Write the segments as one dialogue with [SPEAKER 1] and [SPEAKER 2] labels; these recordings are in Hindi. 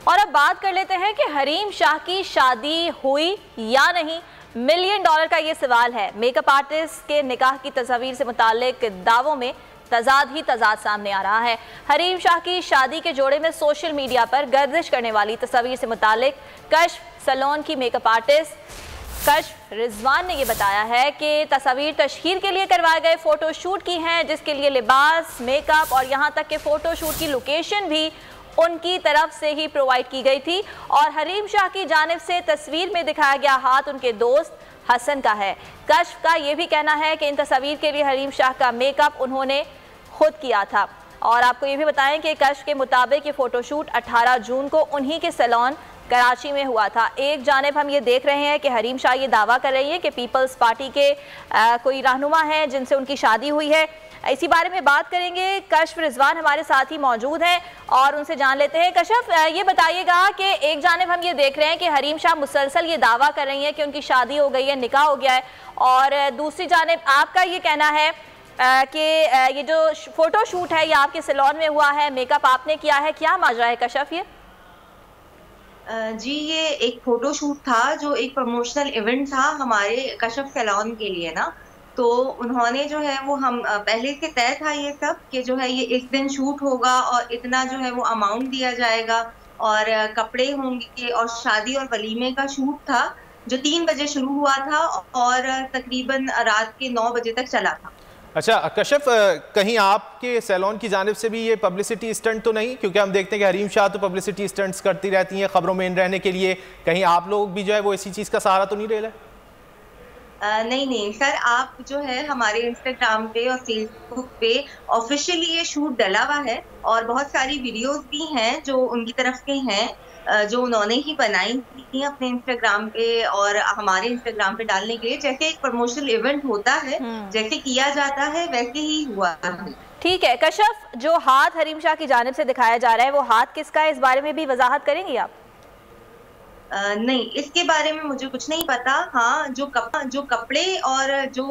[SPEAKER 1] और अब बात कर लेते हैं कि हरीम शाह की शादी हुई या नहीं। $1 मिलियन का ये सवाल है। मेकअप आर्टिस्ट के निकाह की तस्वीर से मुताल्लिक दावों में तजाद सामने आ रहा है। हरीम शाह की शादी के जोड़े में सोशल मीडिया पर गर्दिश करने वाली तस्वीर से मुताल्लिक कश्फ सैलून की मेकअप आर्टिस्ट कश्फ रिजवान ने यह बताया है कि तस्वीर तशहीर के लिए करवाए गए फोटोशूट की हैं, जिसके लिए लिबास, मेकअप और यहाँ तक कि फोटोशूट की लोकेशन भी उनकी तरफ से ही प्रोवाइड की गई थी। और हरीम शाह की जानिब से तस्वीर में दिखाया गया हाथ उनके दोस्त हसन का है। कश्फ का यह भी कहना है कि इन तस्वीर के लिए हरीम शाह का मेकअप उन्होंने खुद किया था। और आपको ये भी बताएं कि कश्फ के मुताबिक ये फोटोशूट 18 जून को उन्हीं के सैलून कराची में हुआ था। एक जानिब हम ये देख रहे हैं कि हरीम शाह ये दावा कर रही है कि पीपल्स पार्टी के कोई रहनुमा हैं जिनसे उनकी शादी हुई है। इसी बारे में बात करेंगे। कश्फ रिजवान हमारे साथ ही मौजूद हैं और उनसे जान लेते हैं। कश्फ, ये बताइएगा कि एक जानिब हम ये देख रहे हैं कि हरीम शाह मुसलसल ये दावा कर रही हैं कि उनकी शादी हो गई है, निकाह हो गया है, और दूसरी जानिब आपका ये कहना है कि ये जो फोटो शूट है ये आपके सैलून में हुआ है, मेकअप आपने किया है। क्या माजरा है कश्फ? ये
[SPEAKER 2] जी, ये एक फोटो शूट था जो एक प्रमोशनल इवेंट था हमारे कश्फ सैलून के लिए ना। तो उन्होंने जो है वो हम पहले से तय था ये सब कि जो है ये इस दिन शूट होगा और इतना जो है वो अमाउंट दिया जाएगा और कपड़े होंगे, और शादी और वलीमे का शूट था जो 3 बजे शुरू हुआ था और तकरीबन रात के 9 बजे तक चला था।
[SPEAKER 3] अच्छा कश्फ, कहीं आपके सैलून की जानिब से भी ये पब्लिसिटी स्टंट तो नहीं? क्योंकि हम देखते हैं कि हरीम शाह तो पब्लिसिटी स्टंट्स करती रहती हैं खबरों में इन रहने के लिए। कहीं आप लोग भी जो है वो इसी चीज़ का सहारा तो नहीं ले रहे?
[SPEAKER 2] नहीं सर, आप जो है हमारे इंस्टाग्राम पे और फेसबुक पे ऑफिशियली ये शूट डला हुआ है और बहुत सारी वीडियोस भी हैं जो उनकी तरफ के हैं, जो उन्होंने ही बनाई थी अपने इंस्टाग्राम पे और हमारे इंस्टाग्राम पे डालने के लिए। जैसे एक प्रमोशनल इवेंट होता है, जैसे किया जाता है, वैसे ही हुआ है।
[SPEAKER 1] ठीक है कश्फ, जो हाथ हरीम शाह की जानिब से दिखाया जा रहा है वो हाथ किसका है, इस बारे में भी वजाहत करेंगी आप?
[SPEAKER 2] नहीं, इसके बारे में मुझे कुछ नहीं पता। हाँ, जो कपड़े और जो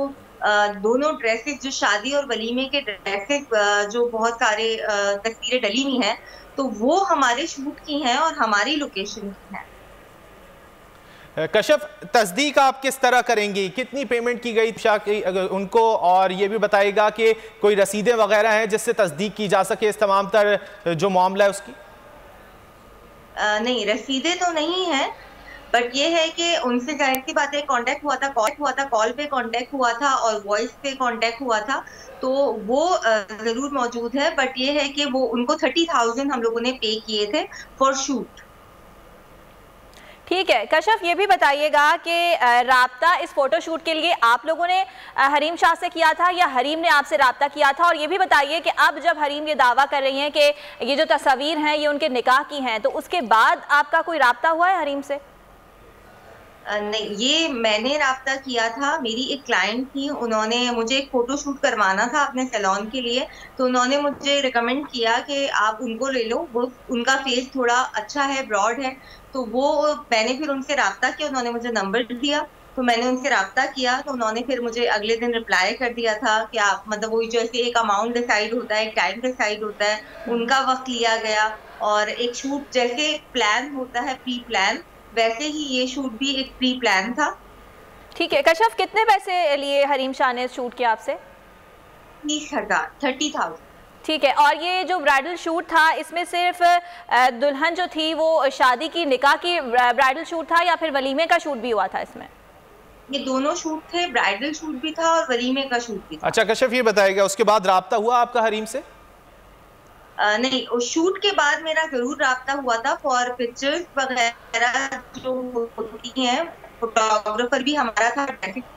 [SPEAKER 2] दोनों ड्रेसेस, जो शादी और वलीमे के ड्रेसेस, जो बहुत सारे तस्वीरें डली हुई हैं, तो वो हमारे शूट की हैं और हमारी लोकेशन की हैं।
[SPEAKER 3] कश्फ, तस्दीक आप किस तरह करेंगी? कितनी पेमेंट की गई शाह की उनको? और ये भी बताइएगा कि कोई रसीदें वगैरह हैं जिससे तस्दीक की जा सके इस तमाम तर जो मामला है उसकी?
[SPEAKER 2] नहीं, रसीदें तो नहीं है, बट ये है कि उनसे जाहिर सी बात है कांटेक्ट हुआ था, कॉल पे कांटेक्ट हुआ था और वॉइस पे कांटेक्ट हुआ था, तो वो जरूर मौजूद है। बट ये है कि वो उनको 30,000 हम लोगों ने पे किए थे फॉर शूट।
[SPEAKER 1] ठीक है कश्फ, ये भी बताइएगा कि राब्ता इस फोटोशूट के लिए आप लोगों ने हरीम शाह से किया था या हरीम ने आपसे राब्ता किया था? और ये भी बताइए कि अब जब हरीम ये दावा कर रही हैं कि ये जो तस्वीर हैं ये उनके निकाह की हैं, तो उसके बाद आपका कोई राब्ता हुआ है हरीम से?
[SPEAKER 2] नहीं, ये मैंने राब्ता किया था। मेरी एक क्लाइंट थी, उन्होंने मुझे एक फोटो शूट करवाना था अपने सैलून के लिए, तो उन्होंने मुझे रिकमेंड किया कि आप उनको ले लो, वो उनका फेस थोड़ा अच्छा है, ब्रॉड है। तो वो मैंने फिर उनसे राब्ता किया, उन्होंने मुझे नंबर दिया, तो मैंने उनसे राब्ता किया, तो उन्होंने फिर मुझे अगले दिन रिप्लाई कर दिया था कि आप मतलब वही जैसे एक अमाउंट डिसाइड होता है, एक टाइम डिसाइड होता है, उनका वक्त लिया गया। और एक शूट जैसे प्लान होता है, प्री प्लान, वैसे ही ये शूट भी एक प्री प्लान था।
[SPEAKER 1] ठीक है कश्फ, कितने पैसे लिए हरीम शाह ने शूट किया आपसे?
[SPEAKER 2] 30,000।
[SPEAKER 1] ठीक है, और ये जो ब्राइडल शूट था इसमें सिर्फ दुल्हन जो थी वो शादी की निकाह की ब्राइडल शूट था या फिर वलीमे का शूट भी हुआ था इसमें?
[SPEAKER 2] ये दोनों शूट थे, ब्राइडल शूट भी था और वलीमे का शूट भी था।
[SPEAKER 3] अच्छा कश्फ, ये बताइएगा उसके बाद राब्ता हुआ आपका हरीम से?
[SPEAKER 2] नहीं, उस शूट के बाद मेरा जरूर राब्ता हुआ था फॉर पिक्चर्स वगैरह जो होती हैं। फोटोग्राफर भी हमारा था,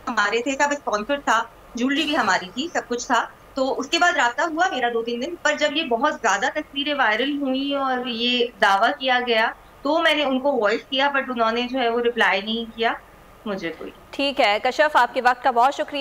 [SPEAKER 2] हमारे थे, सब स्पॉन्सर था, ज्वेलरी भी हमारी थी, सब कुछ था। तो उसके बाद राब्ता हुआ मेरा 2-3 दिन। पर जब ये बहुत ज्यादा तस्वीरें वायरल हुई और ये दावा किया गया, तो मैंने उनको वॉइस किया, बट उन्होंने जो है वो रिप्लाई नहीं किया मुझे कोई।
[SPEAKER 1] ठीक है कश्फ, आपके वक्त का बहुत शुक्रिया।